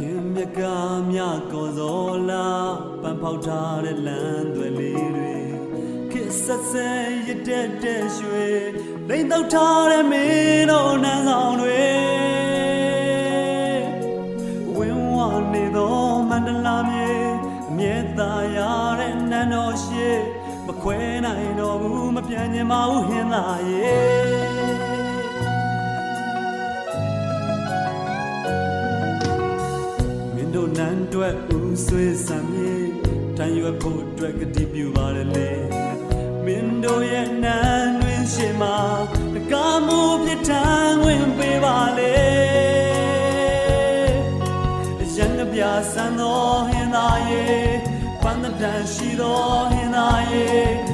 ခင်မြကမြကောစောလာပန်းဖောက်ထားတဲ့လမ်းတွေလေးတွေခစ်ဆက်ဆက်ရတဲ့ရွှေလိမ့်တော့ထားတဲ့မင်းတို့နန်းဆောင်တွေဝင်းဝနေသောမန္တလာမြေအမြဲသာရတဲ့နန်းတော်ရှိမခွဲနိုင်တော့ဘူးမပြန်ချင်ပါဘူးဟင်းသာရဲ့တို့နန်းတွက်ဦးဆွေးစံမြေတန်ရွက်ဖို့အတွက်ကတိပြုပါတယ်လေမင်းတို့ရဲ့နန်းတွင်ရှိမှာတကားမှုဖြစ်ထမ်းဝင်ပေးပါလေရန်ကပြဆန်းသောဟင်းသားရဲ့ပန်းတန်ရှိသောဟင်းသားရဲ့